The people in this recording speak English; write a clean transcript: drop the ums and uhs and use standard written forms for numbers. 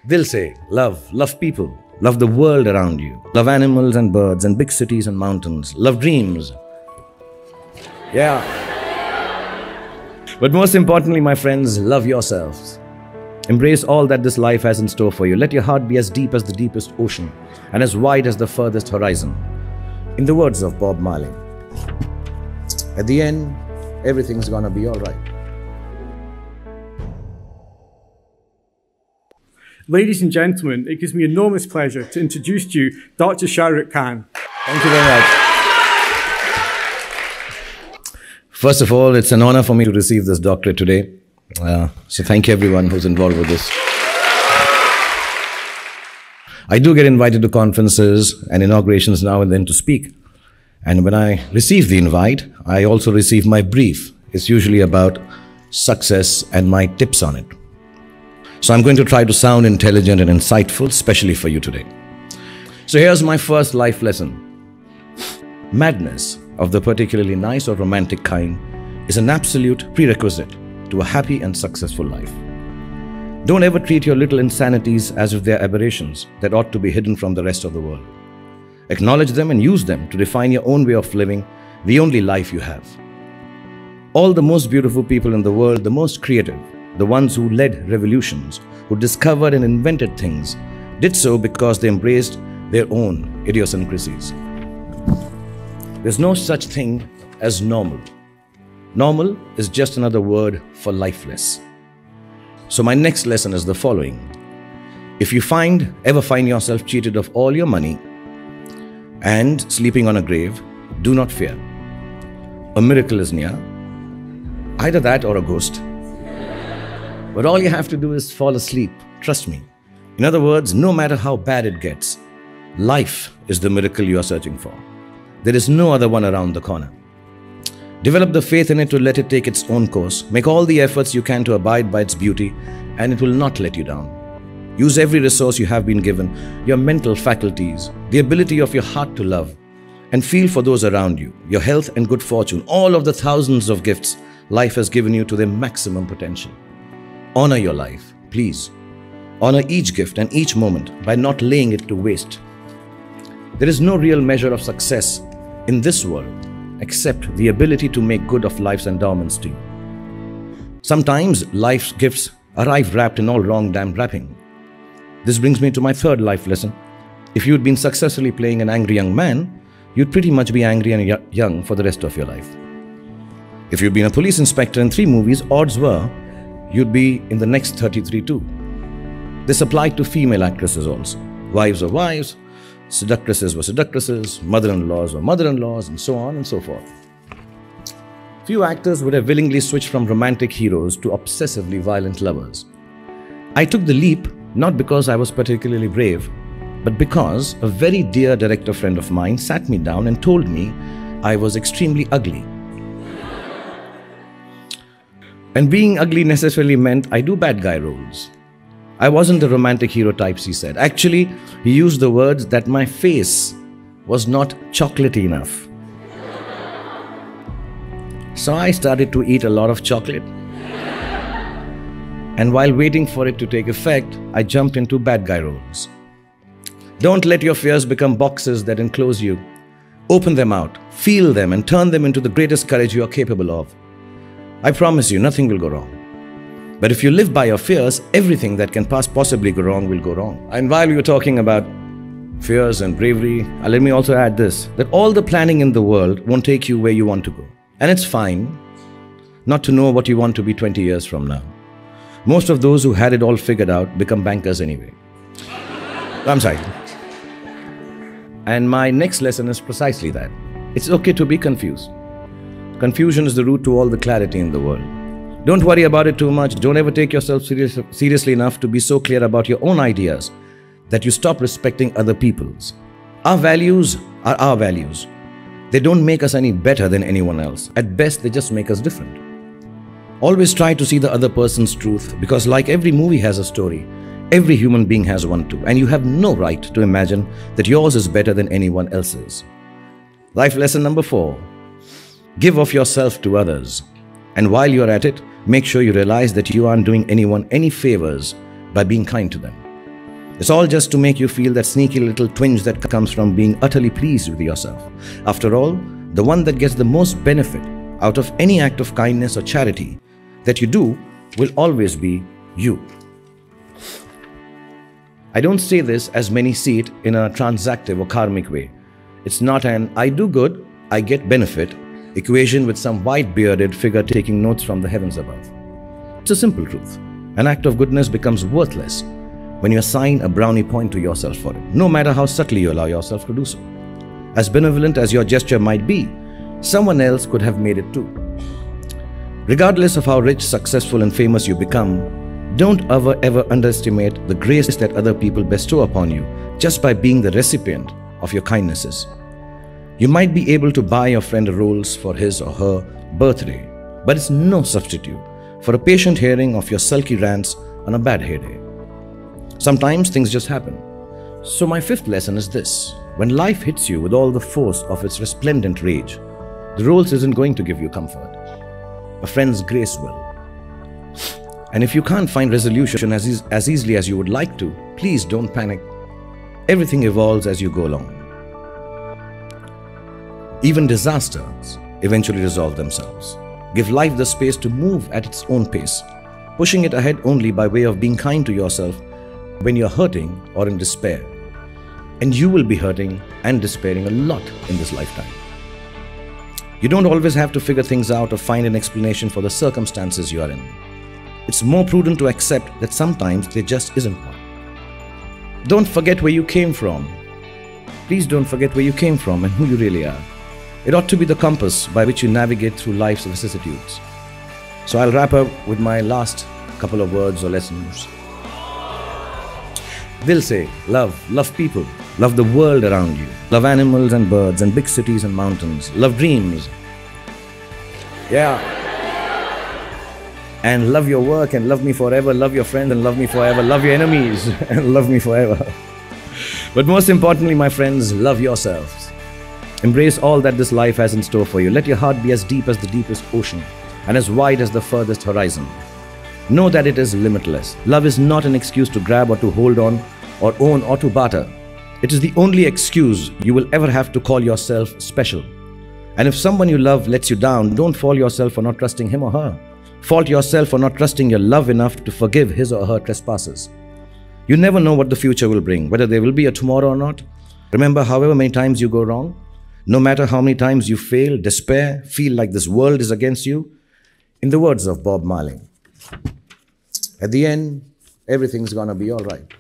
They'll say, love people, love the world around you, love animals and birds and big cities and mountains, love dreams. Yeah. But most importantly, my friends, love yourselves. Embrace all that this life has in store for you. Let your heart be as deep as the deepest ocean and as wide as the furthest horizon. In the words of Bob Marley, at the end, everything's gonna be all right. Ladies and gentlemen, it gives me enormous pleasure to introduce to you Dr. Shah Rukh Khan. Thank you very much. First of all, it's an honor for me to receive this doctorate today. So thank you everyone who's involved with this. I do get invited to conferences and inaugurations now and then to speak. And when I receive the invite, I also receive my brief. It's usually about success and my tips on it. So I'm going to try to sound intelligent and insightful, especially for you today. So here's my first life lesson. Madness of the particularly nice or romantic kind is an absolute prerequisite to a happy and successful life. Don't ever treat your little insanities as if they're aberrations that ought to be hidden from the rest of the world. Acknowledge them and use them to define your own way of living, the only life you have. All the most beautiful people in the world, the most creative, the ones who led revolutions, who discovered and invented things, did so because they embraced their own idiosyncrasies. There's no such thing as normal. Normal is just another word for lifeless. So my next lesson is the following. If you ever find yourself cheated of all your money and sleeping on a grave, do not fear. A miracle is near, either that or a ghost. But all you have to do is fall asleep, trust me. In other words, no matter how bad it gets, life is the miracle you are searching for. There is no other one around the corner. Develop the faith in it to let it take its own course. Make all the efforts you can to abide by its beauty, and it will not let you down. Use every resource you have been given, your mental faculties, the ability of your heart to love, and feel for those around you, your health and good fortune, all of the thousands of gifts life has given you to their maximum potential. Honor your life, please. Honor each gift and each moment by not laying it to waste. There is no real measure of success in this world except the ability to make good of life's endowments to you. Sometimes life's gifts arrive wrapped in all wrong damn wrapping. This brings me to my third life lesson. If you'd been successfully playing an angry young man, you'd pretty much be angry and young for the rest of your life. If you'd been a police inspector in 3 movies, odds were you'd be in the next 33 too. This applied to female actresses also. Wives were wives, seductresses were seductresses, mother-in-laws were mother-in-laws, and so on and so forth. Few actors would have willingly switched from romantic heroes to obsessively violent lovers. I took the leap not because I was particularly brave, but because a very dear director friend of mine sat me down and told me I was extremely ugly. And being ugly necessarily meant I do bad guy roles. I wasn't the romantic hero types, he said. Actually, he used the words that my face was not chocolatey enough. So I started to eat a lot of chocolate. And while waiting for it to take effect, I jumped into bad guy roles. Don't let your fears become boxes that enclose you. Open them out, feel them, and turn them into the greatest courage you are capable of. I promise you, nothing will go wrong. But if you live by your fears, everything that can possibly go wrong will go wrong. And while we were talking about fears and bravery, let me also add this, that all the planning in the world won't take you where you want to go. And it's fine not to know what you want to be 20 years from now. Most of those who had it all figured out become bankers anyway. I'm sorry. And my next lesson is precisely that. It's okay to be confused. Confusion is the root to all the clarity in the world. Don't worry about it too much. Don't ever take yourself seriously enough to be so clear about your own ideas that you stop respecting other people's. Our values are our values. They don't make us any better than anyone else. At best, they just make us different. Always try to see the other person's truth, because like every movie has a story, every human being has one too, and you have no right to imagine that yours is better than anyone else's. Life lesson number 4. Give of yourself to others. And while you're at it, make sure you realize that you aren't doing anyone any favors by being kind to them. It's all just to make you feel that sneaky little twinge that comes from being utterly pleased with yourself. After all, the one that gets the most benefit out of any act of kindness or charity that you do will always be you. I don't say this as many see it in a transactive or karmic way. It's not an I do good, I get benefit equation with some white-bearded figure taking notes from the heavens above. It's a simple truth. An act of goodness becomes worthless when you assign a brownie point to yourself for it, no matter how subtly you allow yourself to do so. As benevolent as your gesture might be, someone else could have made it too. Regardless of how rich, successful, and famous you become, don't ever underestimate the grace that other people bestow upon you just by being the recipient of your kindnesses. You might be able to buy your friend a rose for his or her birthday, but it's no substitute for a patient hearing of your sulky rants on a bad hair day. Sometimes things just happen. So my fifth lesson is this: when life hits you with all the force of its resplendent rage, the rose isn't going to give you comfort. A friend's grace will. And if you can't find resolution as easily as you would like to, please don't panic. Everything evolves as you go along. Even disasters eventually resolve themselves. Give life the space to move at its own pace, pushing it ahead only by way of being kind to yourself when you're hurting or in despair. And you will be hurting and despairing a lot in this lifetime. You don't always have to figure things out or find an explanation for the circumstances you are in. It's more prudent to accept that sometimes there just isn't one. Don't forget where you came from. Please don't forget where you came from and who you really are. It ought to be the compass by which you navigate through life's vicissitudes. So I'll wrap up with my last couple of words or lessons. They'll say, love people, love the world around you, love animals and birds and big cities and mountains, love dreams. Yeah. And love your work and love me forever, love your friends and love me forever, love your enemies and love me forever. But most importantly, my friends, love yourselves. Embrace all that this life has in store for you. Let your heart be as deep as the deepest ocean and as wide as the furthest horizon. Know that it is limitless. Love is not an excuse to grab or to hold on or own or to barter. It is the only excuse you will ever have to call yourself special. And if someone you love lets you down, don't fault yourself for not trusting him or her. Fault yourself for not trusting your love enough to forgive his or her trespasses. You never know what the future will bring, whether there will be a tomorrow or not. Remember, however many times you go wrong, no matter how many times you fail, despair, feel like this world is against you, in the words of Bob Marley, at the end, everything's gonna be all right.